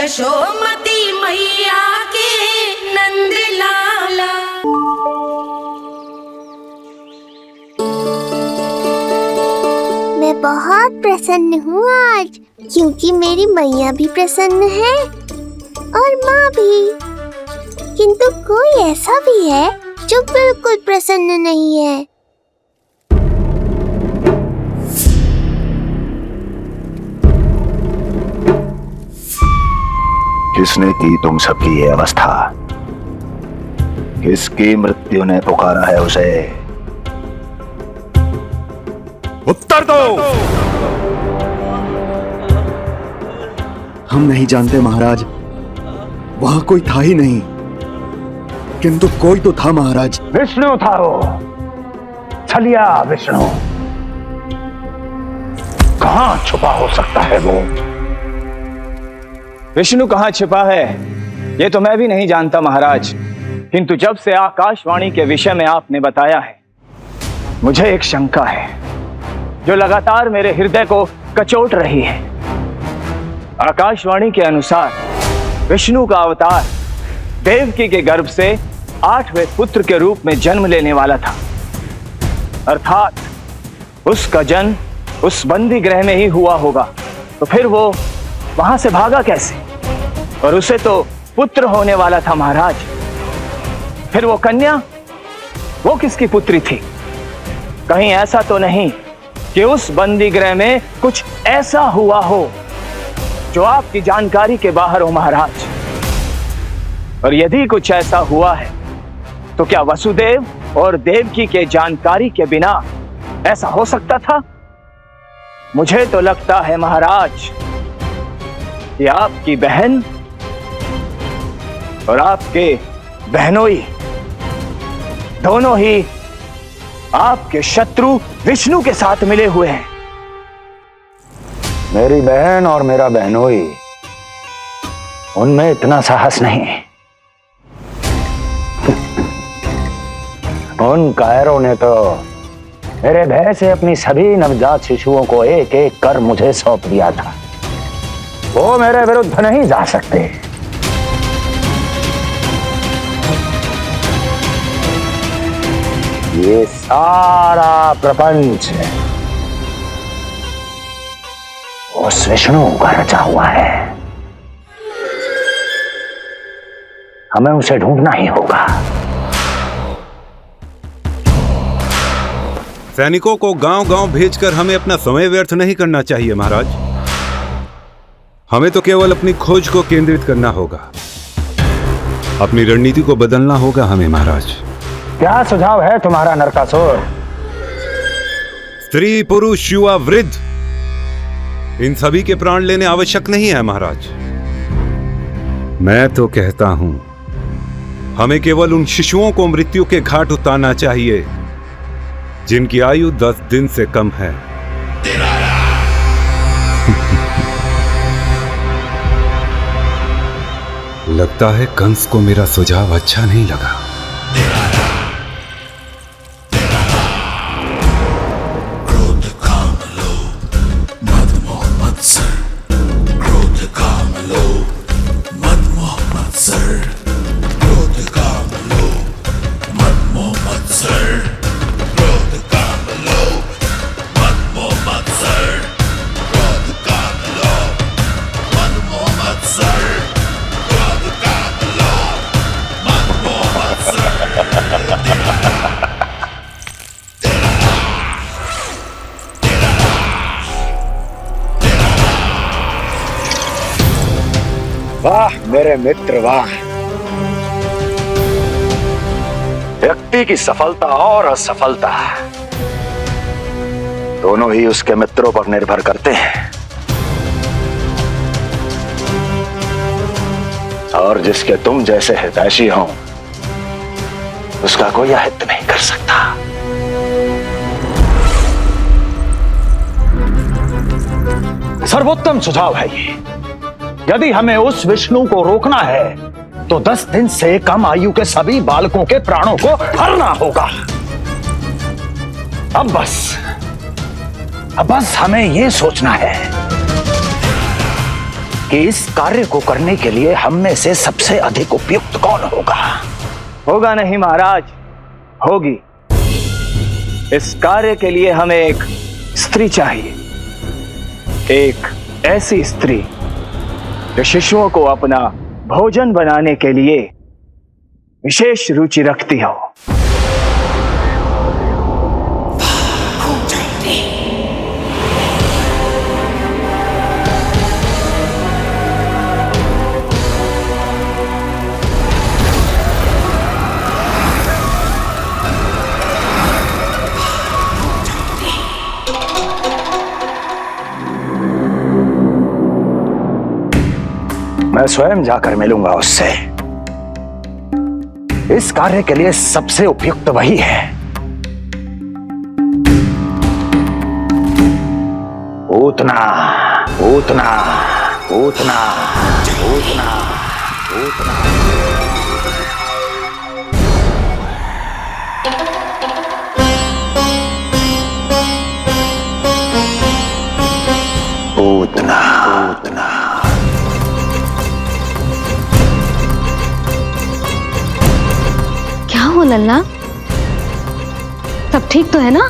यशोमती मैया के नंद लाला। मैं बहुत प्रसन्न हूँ आज, क्योंकि मेरी मैया भी प्रसन्न है और माँ भी। किंतु कोई ऐसा भी है जो बिल्कुल प्रसन्न नहीं है। किसने की तुम सबकी ये अवस्था? किसकी मृत्यु ने पुकारा है उसे? उत्तर दो। हम नहीं जानते महाराज, वहां कोई था ही नहीं। किंतु कोई तो था महाराज। विष्णु था वो, छलिया विष्णु। कहां छुपा हो सकता है वो? विष्णु कहाँ छिपा है ये तो मैं भी नहीं जानता महाराज, किंतु जब से आकाशवाणी के विषय में आपने बताया है, मुझे एक शंका है जो लगातार मेरे हृदय को कचोट रही है। आकाशवाणी के अनुसार विष्णु का अवतार देवकी के गर्भ से 8वें पुत्र के रूप में जन्म लेने वाला था, अर्थात उसका जन्म उस बंदी गृह में ही हुआ होगा। तो फिर वो वहां से भागा कैसे? और उसे तो पुत्र होने वाला था महाराज। फिर वो कन्या, वो किसकी पुत्री थी? कहीं ऐसा तो नहीं कि उस बंदी गृह में कुछ ऐसा हुआ हो जो आपकी जानकारी के बाहर हो महाराज? और यदि कुछ ऐसा हुआ है तो क्या वसुदेव और देवकी के जानकारी के बिना ऐसा हो सकता था? मुझे तो लगता है महाराज कि आपकी बहन और आपके बहनोई दोनों ही आपके शत्रु विष्णु के साथ मिले हुए हैं। मेरी बहन और मेरा बहनोई, उनमें इतना साहस नहीं। उन कायरों ने तो मेरे भय से अपनी सभी नवजात शिशुओं को एक एक कर मुझे सौंप दिया था। वो मेरे विरुद्ध नहीं जा सकते। ये सारा प्रपंच उस विष्णु का रचा हुआ है। हमें उसे ढूंढना ही होगा। सैनिकों को गांव-गांव भेजकर हमें अपना समय व्यर्थ नहीं करना चाहिए महाराज। हमें तो केवल अपनी खोज को केंद्रित करना होगा। अपनी रणनीति को बदलना होगा हमें महाराज। क्या सुझाव है तुम्हारा नरकासुर? स्त्री, पुरुष, युवा, वृद्ध, इन सभी के प्राण लेने आवश्यक नहीं है महाराज। मैं तो कहता हूं हमें केवल उन शिशुओं को मृत्यु के घाट उतारना चाहिए जिनकी आयु 10 दिन से कम है। लगता है कंस को मेरा सुझाव अच्छा नहीं लगा। वाह मेरे मित्र वाह। व्यक्ति की सफलता और असफलता दोनों ही उसके मित्रों पर निर्भर करते हैं, और जिसके तुम जैसे हितैषी हों उसका कोई अहित नहीं कर सकता। सर्वोत्तम सुझाव है ये। यदि हमें उस विष्णु को रोकना है तो 10 दिन से कम आयु के सभी बालकों के प्राणों को हरना होगा। अब बस हमें यह सोचना है कि इस कार्य को करने के लिए हम में से सबसे अधिक उपयुक्त कौन होगा? होगा नहीं महाराज, होगी। इस कार्य के लिए हमें एक स्त्री चाहिए, एक ऐसी स्त्री जो शिशुओं को अपना भोजन बनाने के लिए विशेष रुचि रखती हो। मैं स्वयं जाकर मिलूंगा उससे। इस कार्य के लिए सबसे उपयुक्त वही है। पूतना, पूतना, पूतना, पूतना, पूतना। पूतना, पूतना। क्या हो लल्ला, सब ठीक तो है ना?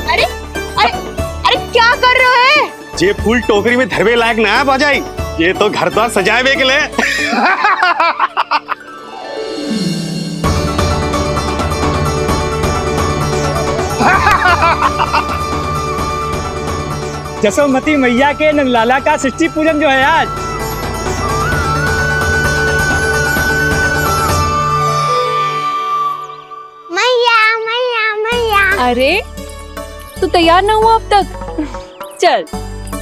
अरे अरे अरे क्या कर रहे हो? ये फूल टोकरी में धरवे लायक ना है बाजाई, ये तो घर द्वार सजाए के लिए। जसोमती मैया के नंदलाला का षष्ठी पूजन जो है आज। मैया मैया मैया। अरे तू तैयार ना हुआ अब तक? चल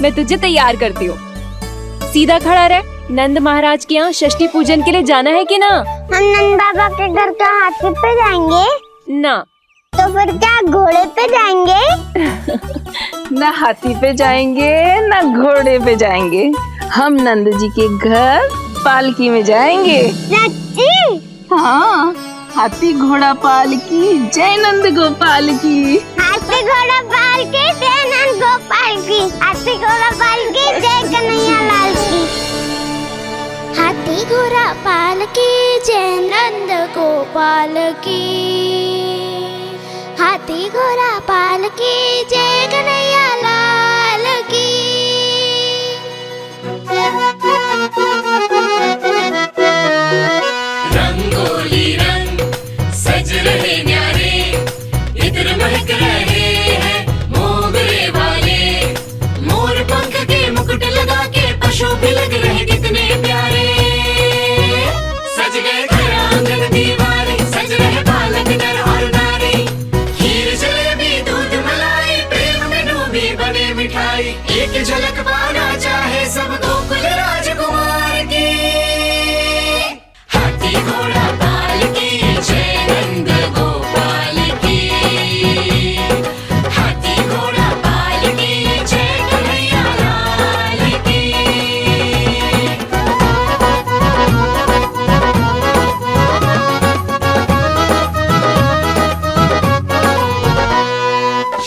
मैं तुझे तैयार करती हूँ। सीधा खड़ा रह। नंद महाराज के यहाँ षष्ठी पूजन के लिए जाना है कि ना? हम नंद बाबा के घर का हाथी पे जाएंगे ना। तो फिर क्या घोड़े पे जाएंगे? ना हाथी पे जाएंगे ना घोड़े पे जाएंगे, हम नंद जी के घर पालकी में जाएंगे। सच्ची? हाँ, हाथी घोड़ा पालकी जय नंद गोपाल की। हाथी घोड़ा पालकी जय नंद गोपाल की। हाथी घोड़ा पालकी जय कन्हैया लाल की। हाथी घोड़ा पालकी जय नंद गोपाल की। हाथी घोड़ा पालकी जय कन्हैया लाल की। रंगोली रंग सज रहे न्यारे, इत्र महक रहे हैं मोगरे वाले। मोर पंख के मुकुट लगा के पशु भी लग रहे कितने प्यारे। सज गए घर आंगन दीवारे, सज रहे बालक नर और नारी। खीर जलेबी दूध मलाई, प्रेम में डूबी बने मिठाई। एक झलक पाना चाहे सब गोकुल राजकुमार की। हाथी घोड़ा पालकी जय नंद गोपाल की। हाथी घोड़ा पालकी जय कन्हैया लाल की।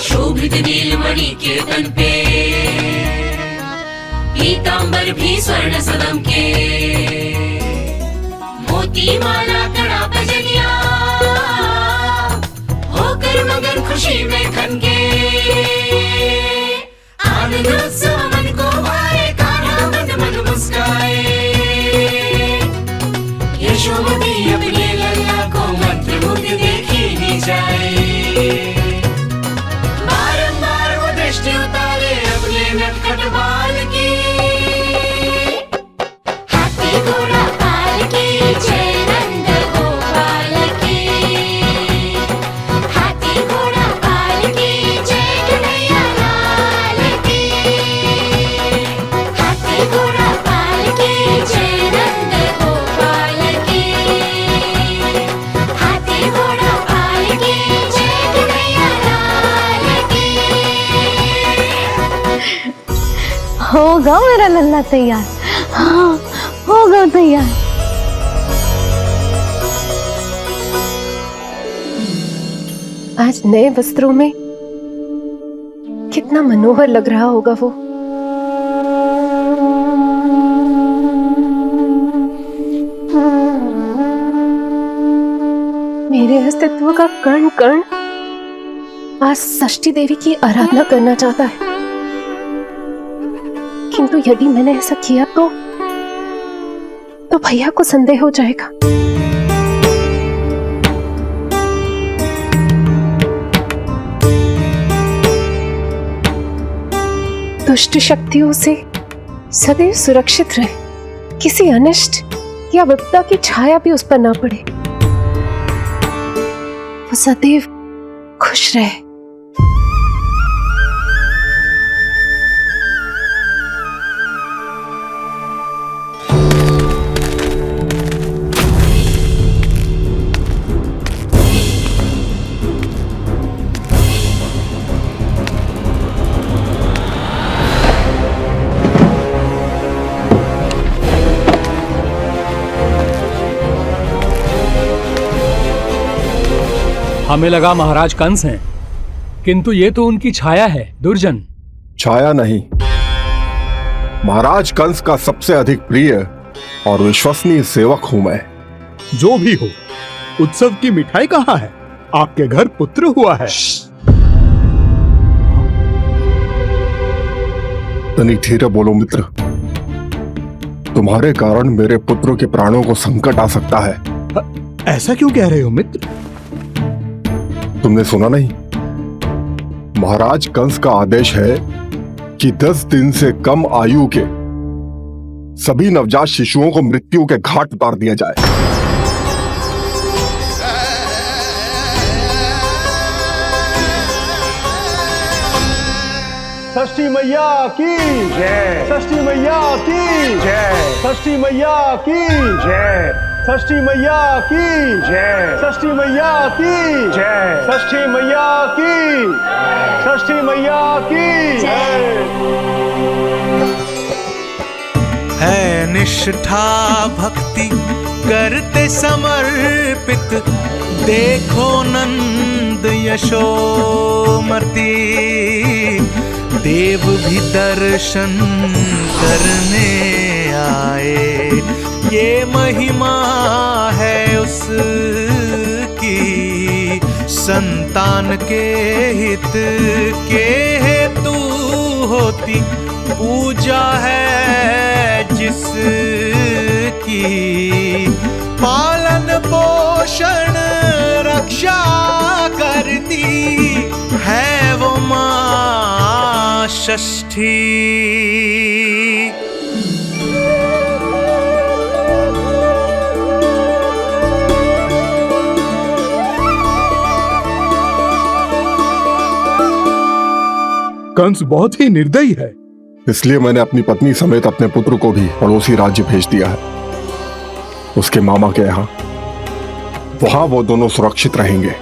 शोभित नीलमणि के तन पे, पीतांबर भी स्वर्ण सदम के। मोती माला कड़ा बजनिया, होकर मगन खुशी में खनके। आनंद उत्सव मन को भाए, कान्हा मन मन मुस्काए। यशोमती अपने लल्ला को मंत्रमुग्ध देखी ही जाए। बारंबार वो दृष्टि उतारे अपने नटखट बाल की। हाथी घोड़ा पालकी जय नंद गोपाल की। हाथी घोड़ा पालकी होगा मेरा लल्ला तैयार। हाँ होगा तैयार। आज नए वस्त्रों में कितना मनोहर लग रहा होगा वो। मेरे अस्तित्व का कण कण आज षष्ठी देवी की आराधना करना चाहता है, किंतु यदि मैंने ऐसा किया तो भैया को संदेह हो जाएगा। दुष्ट शक्तियों से सदैव सुरक्षित रहे, किसी अनिष्ट या विपदा की छाया भी उस पर ना पड़े, वो सदैव खुश रहे। हमें लगा महाराज कंस हैं, किंतु ये तो उनकी छाया है दुर्जन। छाया नहीं, महाराज कंस का सबसे अधिक प्रिय और विश्वसनीय सेवक हूं मैं। जो भी हो, उत्सव की मिठाई कहाँ है? आपके घर पुत्र हुआ है। तनिक धीरे बोलो मित्र, तुम्हारे कारण मेरे पुत्रों के प्राणों को संकट आ सकता है। ऐसा क्यों कह रहे हो मित्र? तुमने सुना नहीं? महाराज कंस का आदेश है कि 10 दिन से कम आयु के सभी नवजात शिशुओं को मृत्यु के घाट उतार दिया जाए। षष्ठी मैया की जय, षष्ठी मैया की जय, षष्ठी मैया की जय, षष्ठी मैया की जय, षष्ठी मैया की जय, षष्ठी मैया की, षष्ठी मैया की जय। है निष्ठा भक्ति करते समर्पित, देखो नंद यशोमती, देव भी दर्शन करने आए। ये महिमा है उसकी, संतान के हित के हेतु होती पूजा है जिसकी, पालन पोषण रक्षा करती है वो मां षष्ठी। कंस बहुत ही निर्दयी है। इसलिए मैंने अपनी पत्नी समेत अपने पुत्र को भी पड़ोसी राज्य भेज दिया है, उसके मामा के यहाँ। वहां वो दोनों सुरक्षित रहेंगे।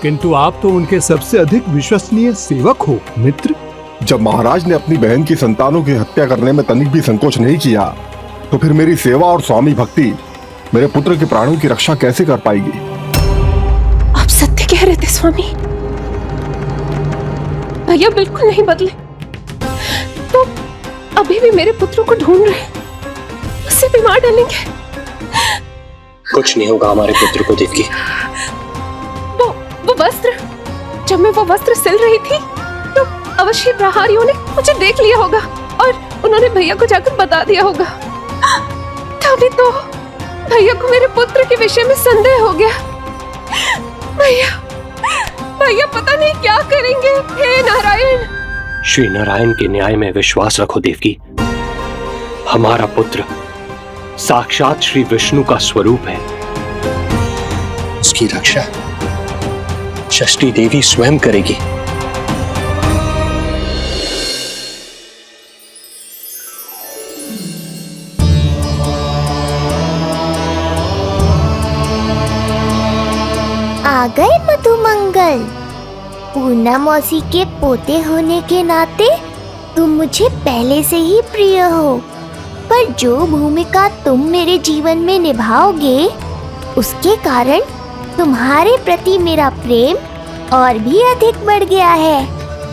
किंतु आप तो उनके सबसे अधिक विश्वसनीय सेवक हो मित्र। जब महाराज ने अपनी बहन की संतानों की हत्या करने में तनिक भी संकोच नहीं किया, तो फिर मेरी सेवा और स्वामी भक्ति मेरे पुत्र के प्राणों की रक्षा कैसे कर पाएगी? आप सत्य कह रहे थे स्वामी, भैया बिल्कुल नहीं बदले, तो अभी भी मेरे पुत्रों को ढूंढ रहे, उसे भी मार डालेंगे। कुछ नहीं होगा हमारे पुत्र को देवकी। वो वस्त्र, जब मैं वो वस्त्र सिल रही थी तो अवश्य प्रहारियों ने मुझे देख लिया होगा और उन्होंने भैया को जाकर बता दिया होगा। तभी तो भैया को मेरे पुत्र के विषय में संदेह हो गया। भैया पता नहीं क्या करेंगे। हे नारायण। श्री नारायण के न्याय में विश्वास रखो देवकी। हमारा पुत्र साक्षात श्री विष्णु का स्वरूप है, उसकी रक्षा षष्ठी देवी स्वयं करेगी। आ गए मधुमंगल। पूर्णा मौसी के पोते होने के नाते तुम मुझे पहले से ही प्रिय हो, पर जो भूमिका तुम मेरे जीवन में निभाओगे उसके कारण तुम्हारे प्रति मेरा प्रेम और भी अधिक बढ़ गया है।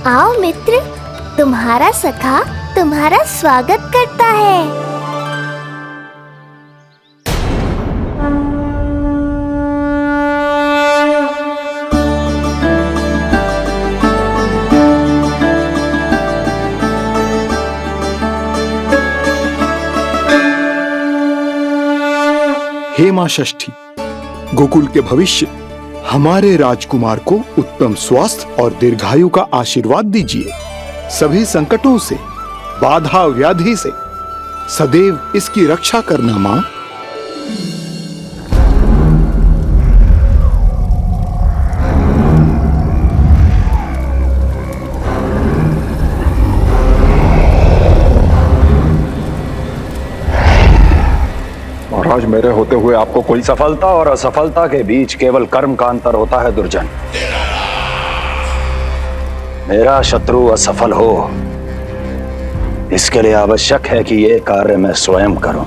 आओ मित्र, तुम्हारा सखा तुम्हारा स्वागत करता है। हे मां षष्ठी, गोकुल के भविष्य हमारे राजकुमार को उत्तम स्वास्थ्य और दीर्घायु का आशीर्वाद दीजिए। सभी संकटों से, बाधा व्याधि से सदैव इसकी रक्षा करना मां। महाराज, मेरे होते हुए आपको कोई सफलता और असफलता के बीच केवल कर्म का अंतर होता है दुर्जन। मेरा शत्रु असफल हो, इसके लिए आवश्यक है कि यह कार्य मैं स्वयं करूं।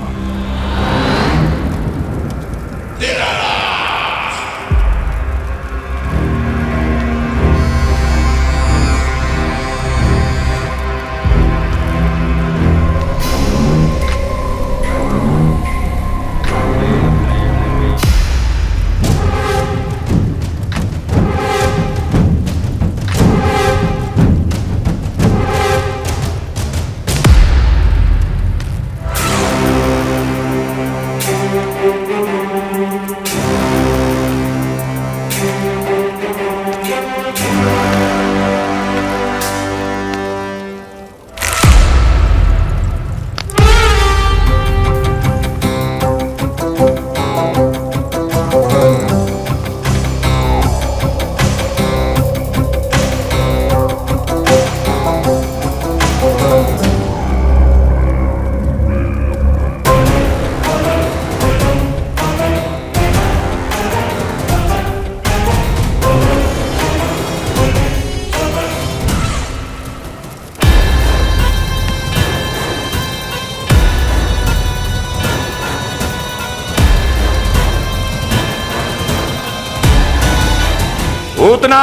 उतना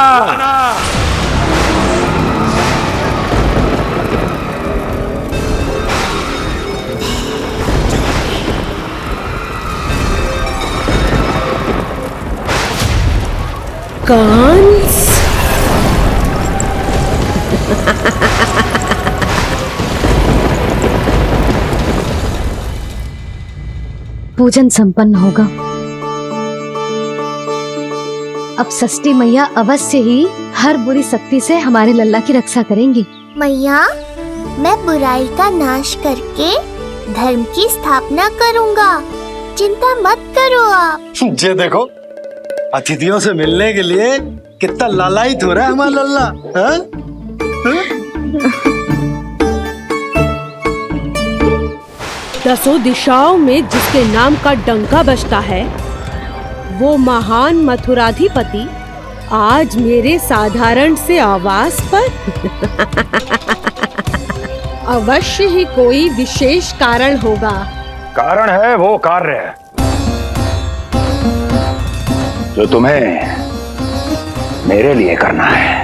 कंस। पूजन संपन्न होगा। अब षष्ठी मैया अवश्य ही हर बुरी शक्ति से हमारे लल्ला की रक्षा करेंगी। मैया, मैं बुराई का नाश करके धर्म की स्थापना करूंगा, चिंता मत करो आप। जे देखो, अतिथियों से मिलने के लिए कितना लालायित हो रहा है हमारा लल्ला। हाँ? दसों दिशाओं में जिसके नाम का डंका बजता है, वो महान मथुराधिपति आज मेरे साधारण से आवास पर। अवश्य ही कोई विशेष कारण होगा। कारण है वो कार्य जो तुम्हें मेरे लिए करना है।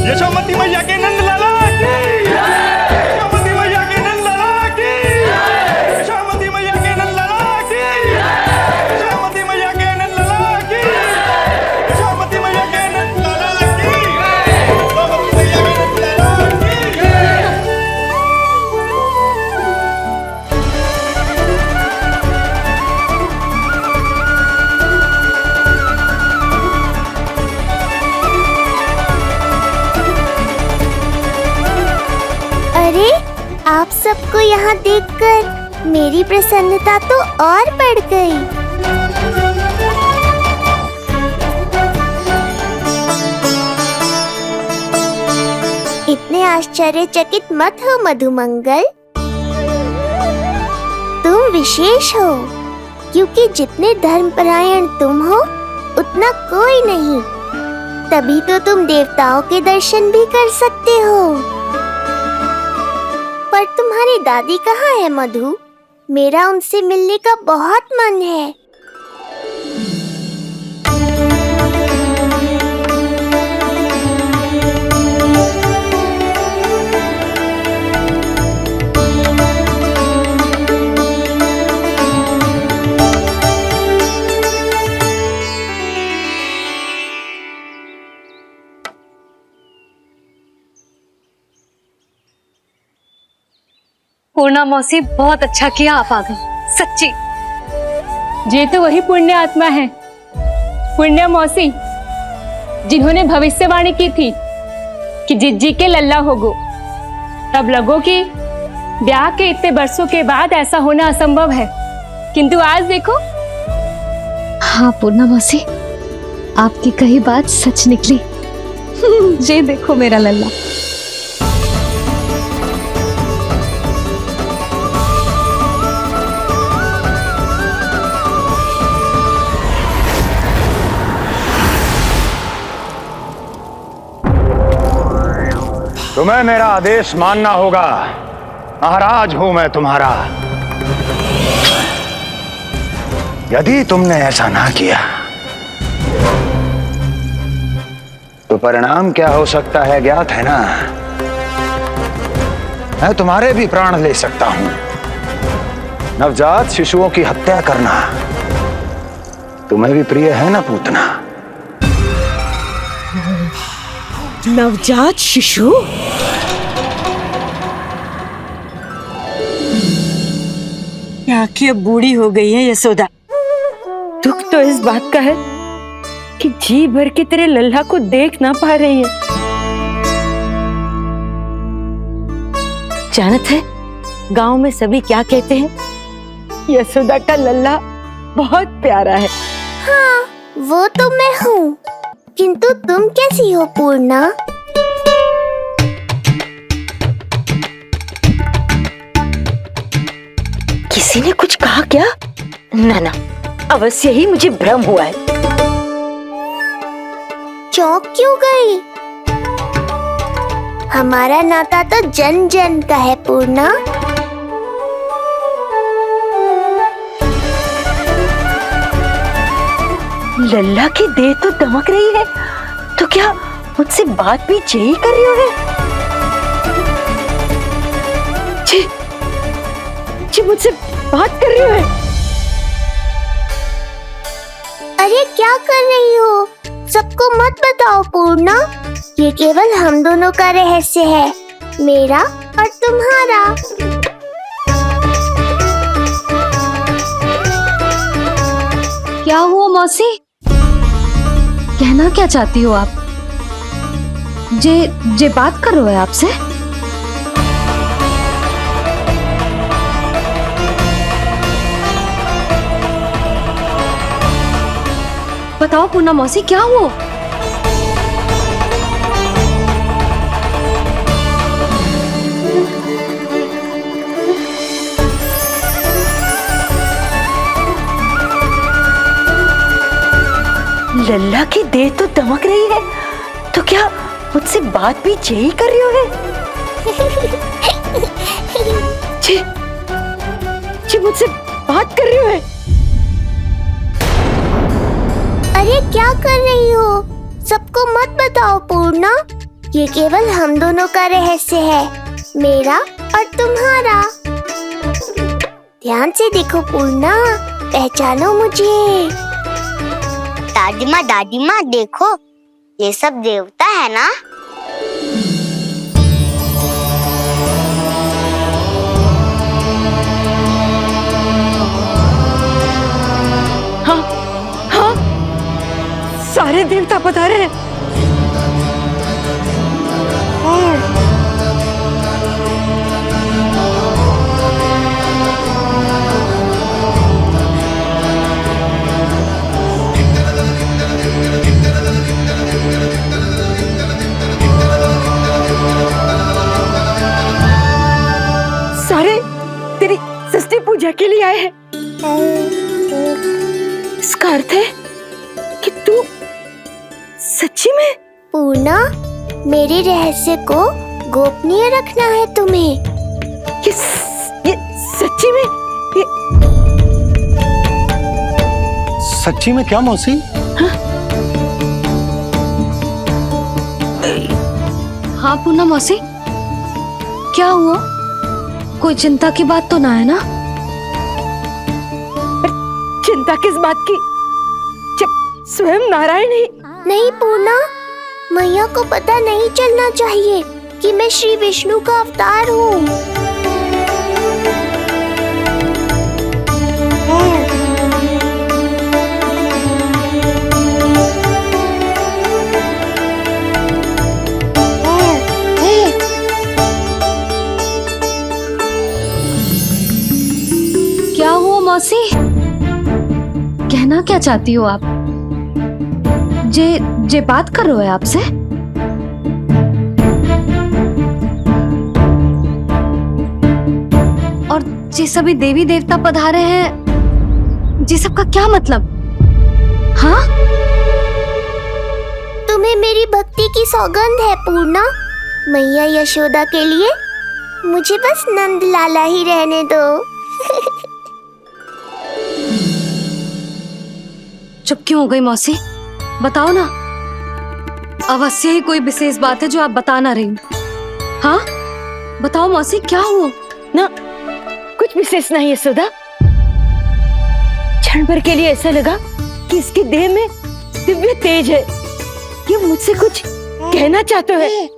यशोमती मैया के नंद लाला की, यशोमती मैया के नंद लाला की, यशोमती मैया के नंद लाला की, यशोमती मैया के नंद लाला की, यशोमती मैया के नंद लाला की, यशोमती मैया के नंद लाला की। अरे, आप सबको यहाँ देखकर मेरी प्रसन्नता तो और बढ़ गई। इतने आश्चर्यचकित मत हो मधुमंगल, तुम विशेष हो। क्योंकि जितने धर्मपरायण तुम हो उतना कोई नहीं। तभी तो तुम देवताओं के दर्शन भी कर सकते हो। पर तुम्हारी दादी कहाँ है मधु? मेरा उनसे मिलने का बहुत मन है। पूर्णा मौसी, बहुत अच्छा किया आप आ गए, सच्ची। ये तो वही पुण्य आत्मा है, पुण्य मौसी, जिन्होंने भविष्यवाणी की थी कि जिज्जी के लल्ला होगो। तब लगो कि ब्याह के इतने बरसों के बाद ऐसा होना असंभव है, किंतु आज देखो। हाँ पूर्णा मौसी, आपकी कही बात सच निकली। ये देखो मेरा लल्ला। तुम्हें मेरा आदेश मानना होगा। महाराज हूं मैं तुम्हारा। यदि तुमने ऐसा ना किया तो परिणाम क्या हो सकता है ज्ञात है ना? मैं तुम्हारे भी प्राण ले सकता हूं। नवजात शिशुओं की हत्या करना तुम्हें भी प्रिय है ना पूतना? नवजात शिशु? आंखें बूढ़ी हो गई है यशोदा। दुख तो इस बात का है कि जी भर के तेरे लल्ला को देख ना पा रही है। जानत है गांव में सभी क्या कहते हैं? यशोदा का लल्ला बहुत प्यारा है। हाँ, वो तो मैं हूँ, किंतु तुम कैसी हो पूर्णा? किसी ने कुछ कहा क्या? ना ना, अवश्य ही मुझे भ्रम हुआ है। चौंक क्यों गई? हमारा नाता तो जन जन का है पूर्णा। लल्ला की देह तो दमक रही है, तो क्या मुझसे बात भी यही कर रही हो? जी मुझसे बात कर रही हो? अरे क्या कर रही हो? सबको मत बताओ पूर्णा, ये केवल हम दोनों का रहस्य है, मेरा और तुम्हारा। क्या हुआ मौसी? कहना क्या चाहती हो आप? जे बात कर रहे हो आपसे? बताओ पूर्णा मौसी, क्या हुआ? लल्ला की देह तो दमक रही है, तो क्या मुझसे बात भी यही कर रही हो? जी मुझसे बात कर रही हो? अरे क्या कर रही हो? सबको मत बताओ पूर्णा, ये केवल हम दोनों का रहस्य है, मेरा और तुम्हारा। ध्यान से देखो पूर्णा, पहचानो मुझे। दादी माँ देखो, ये सब देवता है ना? हाँ हाँ, सारे देवता पधारे हैं। सारे तेरी षष्ठी पूजा के लिए आए हैं। सच्ची में? पूर्णा, मेरे रहस्य को गोपनीय रखना है तुम्हें। ये सच्ची में? सच्ची में क्या मौसी? हाँ पूर्णा मौसी, क्या हुआ? कोई चिंता की बात तो ना है ना? चिंता किस बात की जब स्वयं नारायण ही। नहीं पूर्णा, मैया को पता नहीं चलना चाहिए कि मैं श्री विष्णु का अवतार हूँ। क्या हुआ मौसी? कहना क्या चाहती हो आप? जे बात कर रहे हो आपसे? और जे सभी देवी देवता पधारे हैं, जी सबका क्या मतलब? हाँ? तुम्हें मेरी भक्ति की सौगंध है पूर्णा। मैया यशोदा के लिए मुझे बस नंद लाला ही रहने दो। चुप क्यों हो गई मौसी? बताओ ना, अवश्य ही कोई विशेष बात है जो आप बता ना रही। हाँ बताओ मौसी, क्या हुआ? ना कुछ विशेष नहीं है यशोदा। क्षण भर के लिए ऐसा लगा कि इसके देह में दिव्य तेज है। ये मुझसे कुछ कहना चाहते हैं।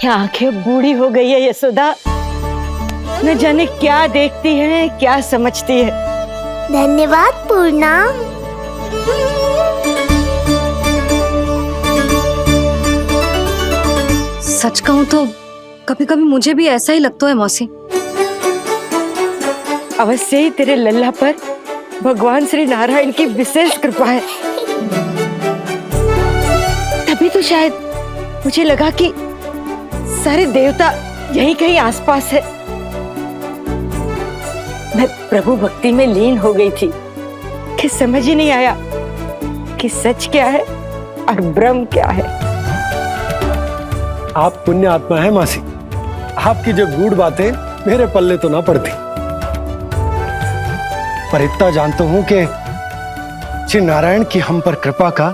ये आंखें बूढ़ी हो गई है यशोदा, न जाने क्या देखती है, क्या समझती है। धन्यवाद पूर्णा। सच कहूं तो कभी कभी मुझे भी ऐसा ही लगता है मौसी। अवश्य ही तेरे लल्ला पर भगवान श्री नारायण की विशेष कृपा है। तभी तो शायद मुझे लगा कि सारे देवता यहीं कहीं आसपास है। मैं प्रभु भक्ति में लीन हो गई थी कि समझ ही नहीं आया कि सच क्या है और भ्रम क्या है। आप पुण्य आत्मा है मासी, आपकी जो गूढ़ बातें मेरे पल्ले तो ना पड़ती, पर इतना जानता हूं कि श्री नारायण की हम पर कृपा का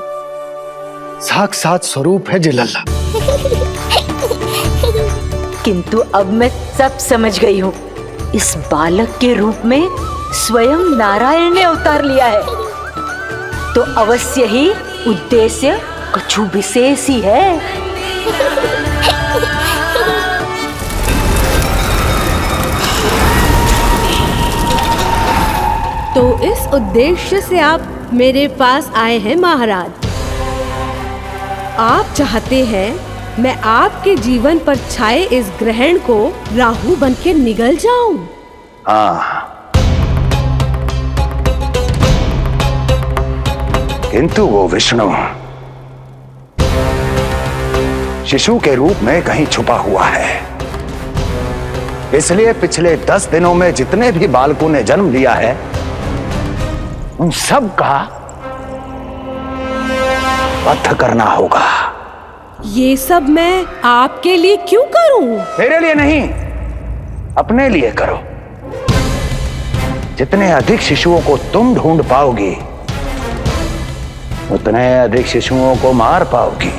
साक्षात स्वरूप है जिलल्ला। किंतु अब मैं सब समझ गई हूँ। इस बालक के रूप में स्वयं नारायण ने अवतार लिया है, तो अवश्य ही उद्देश्य कछु विशेष ही है। तो इस उद्देश्य से आप मेरे पास आए हैं महाराज। आप चाहते हैं मैं आपके जीवन पर छाए इस ग्रहण को राहु बनके निगल जाऊं? हाँ, किंतु वो विष्णु शिशु के रूप में कहीं छुपा हुआ है। इसलिए पिछले 10 दिनों में जितने भी बालकों ने जन्म लिया है, उन सब का वध करना होगा। ये सब मैं आपके लिए क्यों करूं? मेरे लिए नहीं, अपने लिए करो। जितने अधिक शिशुओं को तुम ढूंढ पाओगी, उतने अधिक शिशुओं को मार पाओगी।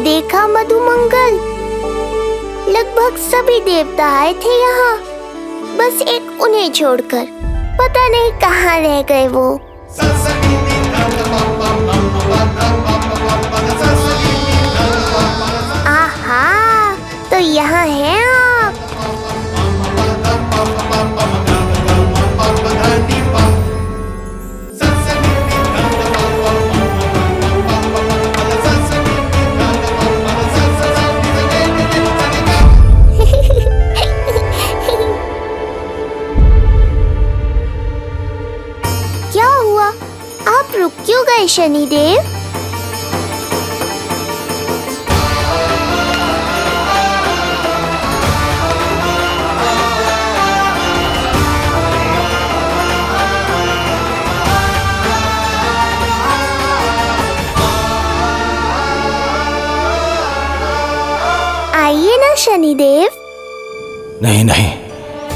देखा मधुमंगल, लगभग सभी देवता आए थे यहाँ, बस एक उन्हें छोड़कर। पता नहीं कहाँ रह गए वो। आहा, तो यहाँ हैं आप। क्या हुआ? आप रुक क्यों गए शनिदेव? ना शनिदेव? नहीं नहीं,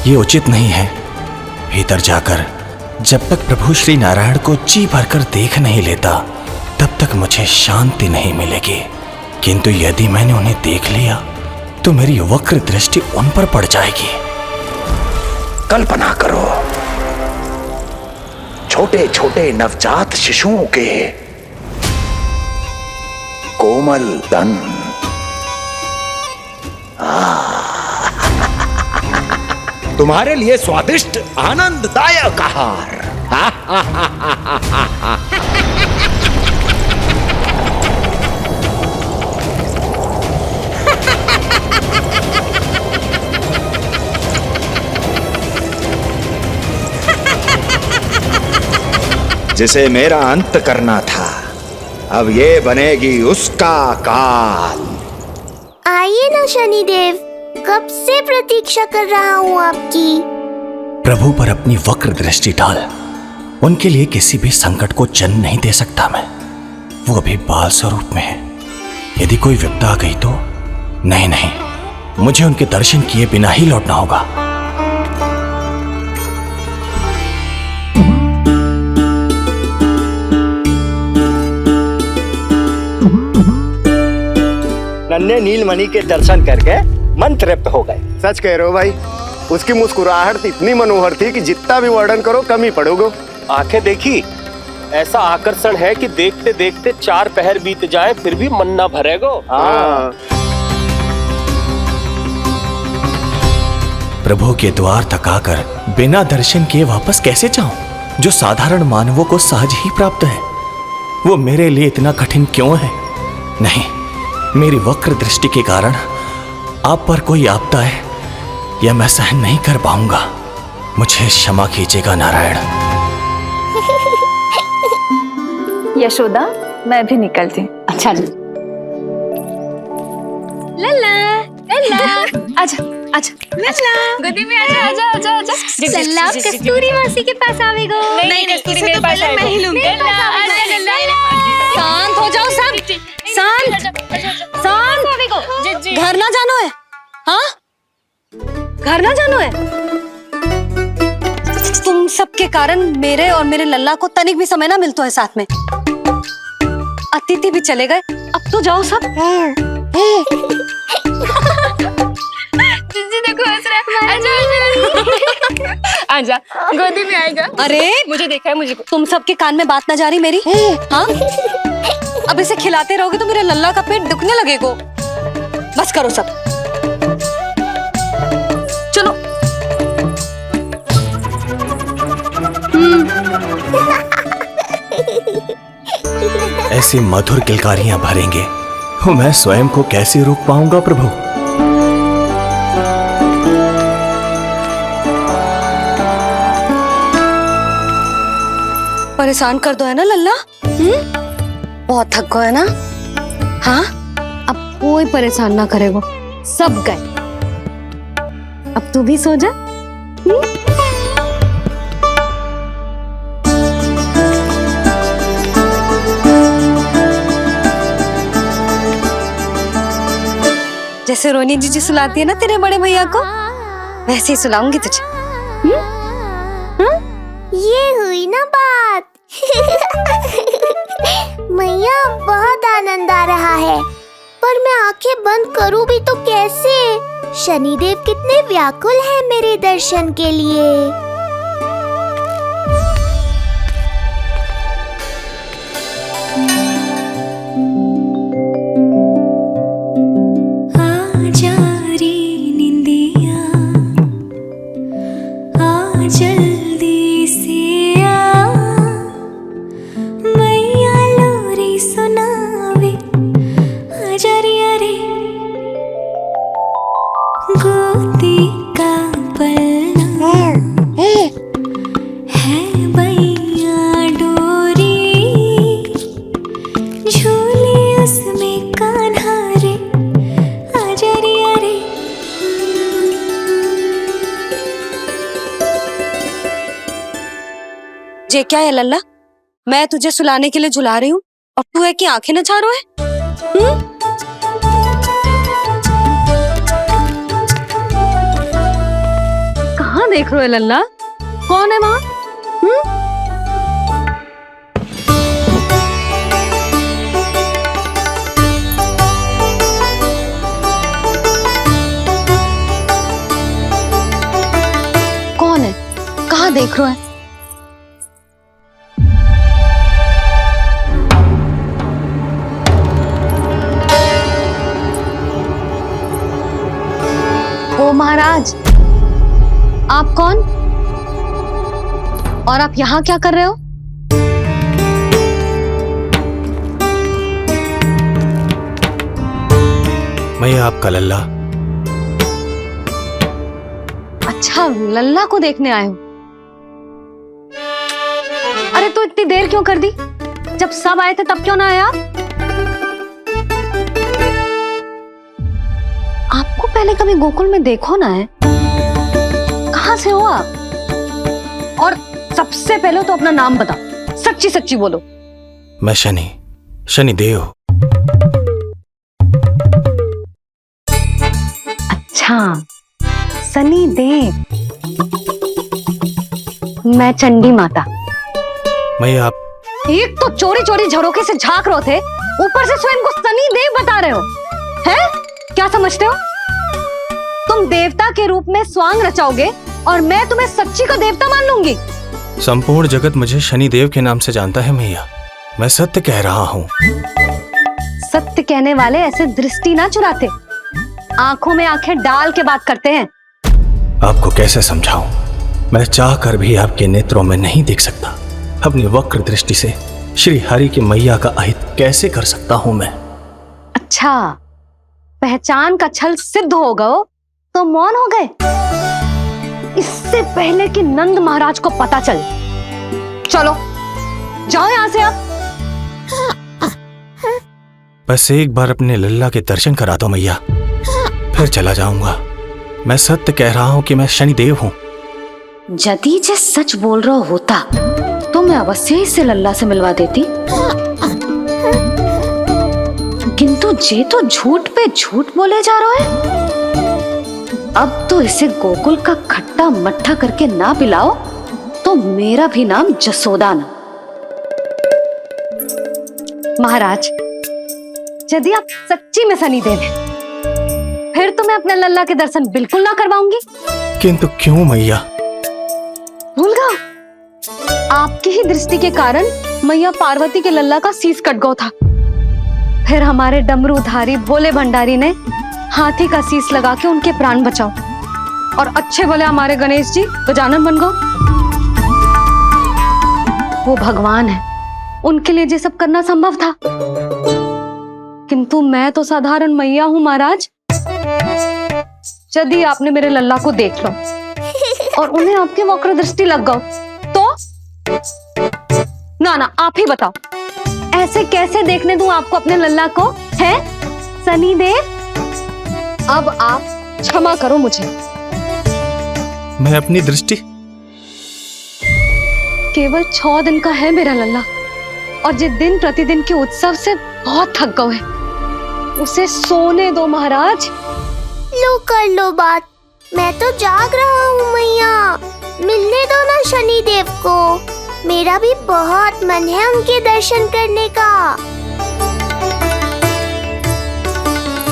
ये उचित नहीं है। भीतर जाकर जब तक प्रभु श्री नारायण को जी भरकर देख नहीं लेता तब तक मुझे शांति नहीं मिलेगी। किंतु यदि मैंने उन्हें देख लिया तो मेरी वक्र दृष्टि उन पर पड़ जाएगी। कल्पना करो, छोटे छोटे नवजात शिशुओं के कोमल तन, तुम्हारे लिए स्वादिष्ट आनंददायक आहार। जिसे मेरा अंत करना था, अब ये बनेगी उसका काल। आइए ना शनिदेव, कब से प्रतीक्षा कर रहा हूँ आपकी। प्रभु पर अपनी वक्र दृष्टि डाल, उनके लिए किसी भी संकट को जन्म नहीं दे सकता मैं। वो अभी बाल स्वरूप में है। यदि कोई विपदा आ गई तो नहीं नहीं, मुझे उनके दर्शन किए बिना ही लौटना होगा। नन्हे नीलमणि के दर्शन करके मन तृप्त हो गए। सच कह रहे हो भाई, उसकी मुस्कुराहट इतनी मनोहर थी कि जितना भी वर्णन करो कम ही पड़ोगे। आंखें देखी, ऐसा आकर्षण है कि देखते देखते 4 पहर बीत जाए फिर भी मन ना भरेगो। प्रभु के द्वार तक आकर बिना दर्शन किए वापस कैसे जाऊं, जो साधारण मानवों को सहज ही प्राप्त है। वो मेरे लिए इतना कठिन क्यों है? नहीं, मेरी वक्र दृष्टि के कारण आप पर कोई आपदा है या मैं सहन नहीं कर पाऊंगा। मुझे क्षमा कीजिएगा नारायण। यशोदा, मैं भी निकलती हूँ। अच्छा जी। लल्ला लल्ला, आजा आजा लल्ला, गोदी में आजा आजा आजा आजा। लल्ला कस्तूरी मासी के पास आवेगो। नहीं कस्तूरी मेरे पास आएगा। मैं ही लूंगी। शांत हो जाओ सब, शांत शांत। घर ना जानो है? हाँ, घर ना जानो है? तुम सबके कारण मेरे और मेरे लल्ला को तनिक भी समय ना मिलता है साथ में। अतिथि भी चले गए, अब तो जाओ सब। जिज्जी देखो हंस रहा है। आजा आजा, गोदी में आएगा। अरे मुझे देखा है मुझे। तुम सबके कान में बात ना जा रही मेरी? हाँ, अब इसे खिलाते रहोगे तो मेरे लल्ला का पेट दुखने लगेगा। बस करो सब, चलो। ऐसी मधुर किलकारियां भरेंगे तो मैं स्वयं को कैसे रोक पाऊंगा प्रभु? परेशान कर दो है ना लल्ला? बहुत थक गए ना? हाँ, अब कोई परेशान ना करेगा, सब गए। अब तू भी सो जा। जैसे रोनी जीजी सुलाती है ना तेरे बड़े भैया को, वैसे ही सुलाऊंगी तुझे। ये हुई ना बात। मैया, बहुत आनंद आ रहा है, पर मैं आंखें बंद करूं भी तो कैसे? शनिदेव कितने व्याकुल हैं मेरे दर्शन के लिए। ये क्या है लल्ला? मैं तुझे सुलाने के लिए झुला रही हूँ और तू है कि आंखें नचा रहा है? देख रहे हो लल्ला? कौन है वहां? कौन है? कहाँ देख रहे हो? ओ महाराज, आप कौन? और आप यहाँ क्या कर रहे हो? मैं आपका लल्ला। अच्छा, लल्ला को देखने आए हो? अरे तो इतनी देर क्यों कर दी? जब सब आए थे तब क्यों ना आए आप? आपको पहले कभी गोकुल में देखो ना है? कहाँ से हो आप? और सबसे पहले तो अपना नाम बताओ, सच्ची सच्ची बोलो। मैं शनिदेव। अच्छा, शनिदेव। मैं चंडी माता। मैं आप एक तो चोरी चोरी झरोखे से झांक रहे थे, ऊपर से स्वयं को शनिदेव बता रहे हो, हैं? क्या समझते हो? तुम देवता के रूप में स्वांग रचाओगे और मैं तुम्हें सच्ची का देवता मान लूंगी? संपूर्ण जगत मुझे शनिदेव के नाम से जानता है मैया। मैं सत्य कह रहा हूँ। सत्य कहने वाले ऐसे दृष्टि ना चुराते, आंखों में आंखें डाल के बात करते हैं। आपको कैसे समझाऊं? मैं चाह कर भी आपके नेत्रों में नहीं देख सकता। अपनी वक्र दृष्टि से श्री हरि की मैया का अहित कैसे कर सकता हूं मैं? अच्छा, पहचान का छल सिद्ध हो गया तो मौन हो गए? इससे पहले कि नंद महाराज को पता चले। चलो जाओ यहां से आप। बस एक बार अपने लल्ला के दर्शन करा दो मैया, फिर चला जाऊंगा। मैं सत्य कह रहा हूं कि मैं शनिदेव हूं। यदि जे सच बोल रहा होता तो मैं अवश्य इसे लल्ला से मिलवा देती, किंतु जे तो झूठ पे झूठ बोले जा रहा है। अब तो इसे गोकुल का खट्टा मट्ठा करके ना पिलाओ तो मेरा भी नाम जसोदा ना। महाराज, यदि आप सच्ची में शनिदेव हैं, फिर तो मैं अपने लल्ला के दर्शन बिल्कुल ना करवाऊंगी। किंतु क्यों मैया? भूल गया? आपकी ही दृष्टि के कारण मैया पार्वती के लल्ला का शीश कट गया था। फिर हमारे डमरूधारी भोले भंडारी ने हाथी का शीश लगा के उनके प्राण बचाओ, और अच्छे भले हमारे गणेश जी गजानन बन गए। वो भगवान है, उनके लिए ये सब करना संभव था, किंतु मैं तो साधारण मैया हूं महाराज। यदि आपने मेरे लल्ला को देख लो और उन्हें आपकी वक्र दृष्टि लग गई तो? ना आप ही बताओ, ऐसे कैसे देखने दूं आपको अपने लल्ला को? है शनिदेव, अब आप क्षमा करो मुझे। मैं अपनी दृष्टि केवल 6 दिन का है मेरा लल्ला, और जिस दिन प्रतिदिन के उत्सव से बहुत थक गए हैं, उसे सोने दो महाराज। लो कर लो बात, मैं तो जाग रहा हूँ मैया। मिलने दो ना शनिदेव को, मेरा भी बहुत मन है उनके दर्शन करने का।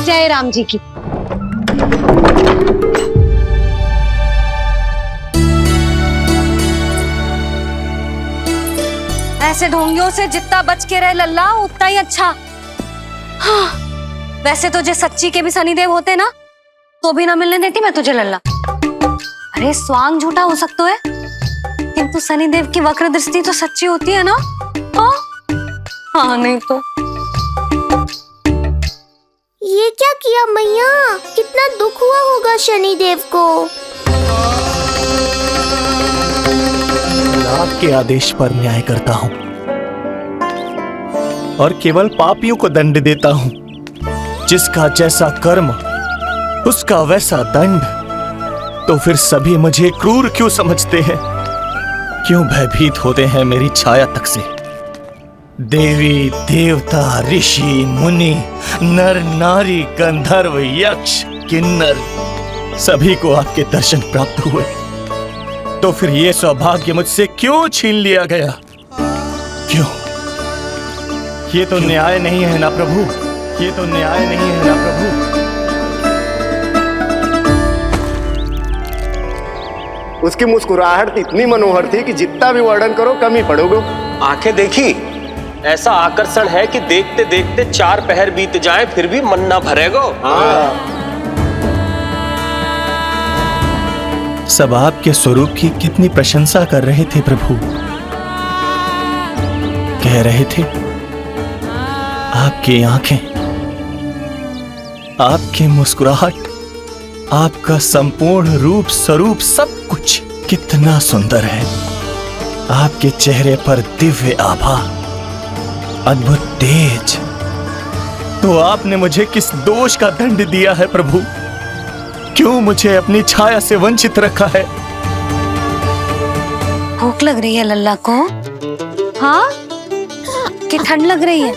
जय राम जी की। ऐसे ढोंगियों से जितना बच के रहे लल्ला उतना ही अच्छा। हाँ, वैसे तो जे सच्ची के भी शनिदेव होते ना तो भी ना मिलने देती मैं तुझे लल्ला। अरे स्वांग झूठा हो सकता है, किंतु शनिदेव की वक्र दृष्टि तो सच्ची होती है ना? हाँ नहीं तो। ये क्या किया मैया? कितना दुख हुआ होगा शनिदेव को। आपके आदेश पर न्याय करता हूं और केवल पापियों को दंड देता हूं। जिसका जैसा कर्म उसका वैसा दंड। तो फिर सभी मुझे क्रूर क्यों समझते हैं? क्यों भयभीत होते हैं मेरी छाया तक से? देवी देवता ऋषि मुनि नर नारी गंधर्व यक्ष किन्नर सभी को आपके दर्शन प्राप्त हुए, तो फिर ये सौभाग्य मुझसे क्यों छीन लिया गया? क्यों? ये तो न्याय नहीं है ना प्रभु, ये तो न्याय नहीं है ना प्रभु। उसकी मुस्कुराहट इतनी मनोहर थी कि जितना भी वर्णन करो कम ही पड़ोगे। आंखें देखी, ऐसा आकर्षण है कि देखते देखते 4 पहर बीत जाएं फिर भी मन ना भरेगो। सब आपके स्वरूप की कितनी प्रशंसा कर रहे थे प्रभु। कह रहे थे आपकी आंखें, आपकी मुस्कुराहट, आपका संपूर्ण रूप स्वरूप सब कुछ कितना सुंदर है। आपके चेहरे पर दिव्य आभा, अद्भुत तेज। तो आपने मुझे किस दोष का दंड दिया है प्रभु? क्यों मुझे अपनी छाया से वंचित रखा है? भूख लग रही है लल्ला को? हाँ, कि ठंड लग रही है?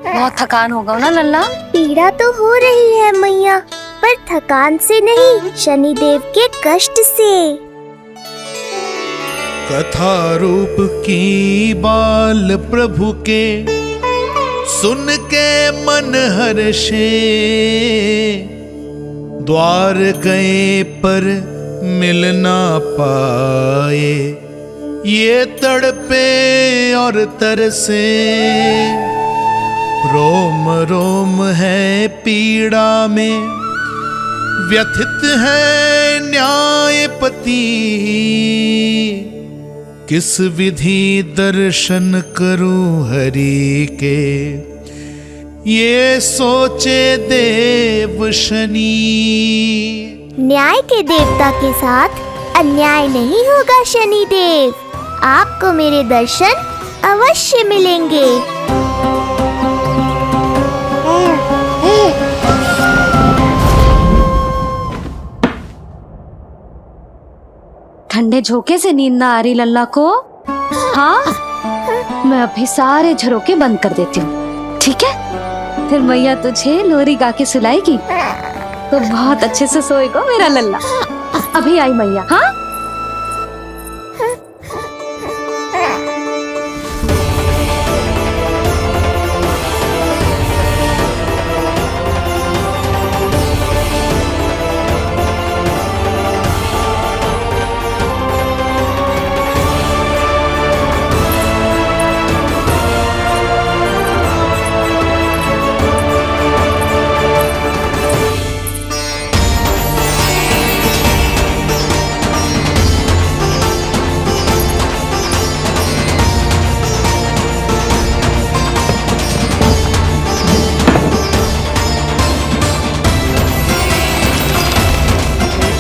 बहुत थकान होगा ना लल्ला? पीड़ा तो हो रही है मैया, पर थकान से नहीं, शनिदेव के कष्ट से। कथा रूप की बाल प्रभु के सुन के मन हर्षे, द्वार गए पर मिल ना पाए, ये तड़पे और तरसे, रोम रोम है पीड़ा में, व्यथित है न्यायपति, किस विधि दर्शन करूं हरि के, ये सोचे देव शनि। न्याय के देवता के साथ अन्याय नहीं होगा शनिदेव, आपको मेरे दर्शन अवश्य मिलेंगे। ठंडे झोंके से नींद ना आ रही लल्ला को? हाँ, मैं अभी सारे झरोके बंद कर देती हूँ, ठीक है? फिर मैया तुझे लोरी गा के सुलाएगी तो बहुत अच्छे से सोएगा मेरा लल्ला। अभी आई मैया। हाँ,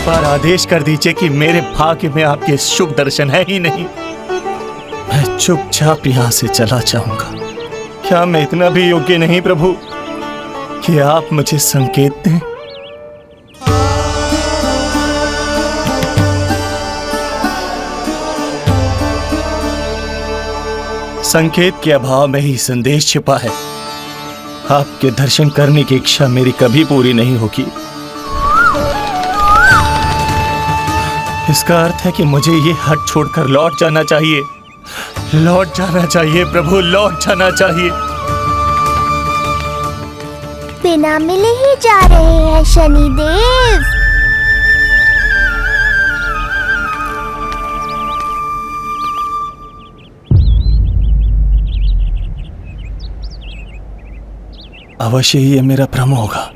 बार आदेश कर दीजिए कि मेरे भाग्य में आपके शुभ दर्शन है ही नहीं, मैं चुपचाप यहाँ से चला जाऊंगा। क्या मैं इतना भी योग्य नहीं प्रभु कि आप मुझे संकेत दें? संकेत के अभाव में ही संदेश छिपा है। आपके दर्शन करने की इच्छा मेरी कभी पूरी नहीं होगी। इसका अर्थ है कि मुझे ये हट छोड़कर लौट जाना चाहिए, लौट जाना चाहिए प्रभु, लौट जाना चाहिए। बिना मिले ही जा रहे हैं शनिदेव। अवश्य ही ये मेरा भ्रम होगा।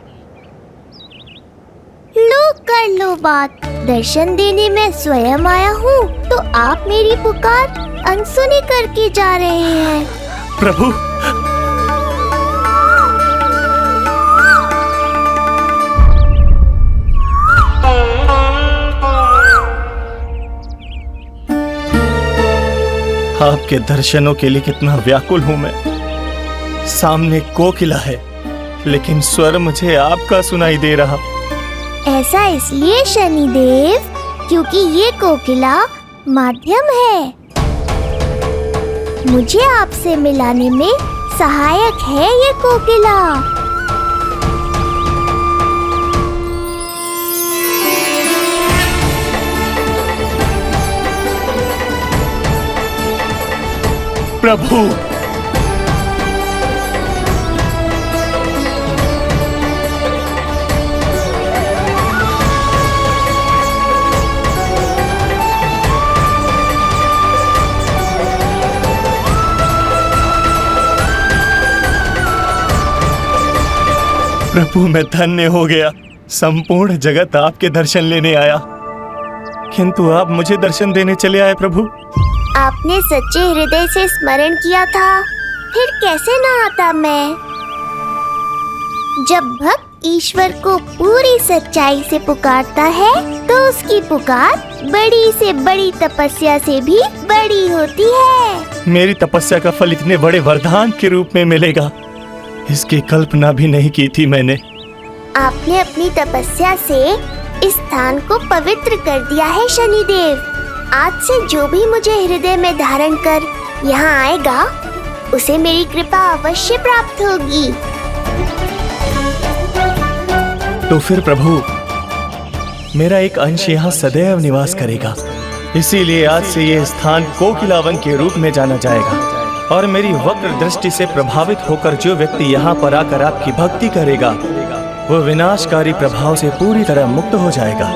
लो कर लो बात, दर्शन देने मैं स्वयं आया हूँ तो आप मेरी पुकार अनसुनी करके जा रहे हैं। प्रभु, आपके दर्शनों के लिए कितना व्याकुल हूं मैं। सामने कोकिला है लेकिन स्वर मुझे आपका सुनाई दे रहा। ऐसा इसलिए शनिदेव क्योंकि ये कोकिला माध्यम है, मुझे आपसे मिलाने में सहायक है ये कोकिला। प्रभु। प्रभु मैं धन्य हो गया। संपूर्ण जगत आपके दर्शन लेने आया, किंतु आप मुझे दर्शन देने चले आए प्रभु। आपने सच्चे हृदय से स्मरण किया था, फिर कैसे ना आता मैं। जब भक्त ईश्वर को पूरी सच्चाई से पुकारता है तो उसकी पुकार बड़ी से बड़ी तपस्या से भी बड़ी होती है। मेरी तपस्या का फल इतने बड़े वरदान के रूप में मिलेगा, इसकी कल्पना भी नहीं की थी मैंने। आपने अपनी तपस्या से इस स्थान को पवित्र कर दिया है शनिदेव। आज से जो भी मुझे हृदय में धारण कर यहाँ आएगा, उसे मेरी कृपा अवश्य प्राप्त होगी। तो फिर प्रभु, मेरा एक अंश यहाँ सदैव निवास करेगा, इसीलिए आज से यह स्थान कोकिलावन के रूप में जाना जाएगा। और मेरी वक्र दृष्टि से प्रभावित होकर जो व्यक्ति यहाँ पर आकर आपकी भक्ति करेगा, वो विनाशकारी प्रभाव से पूरी तरह मुक्त हो जाएगा।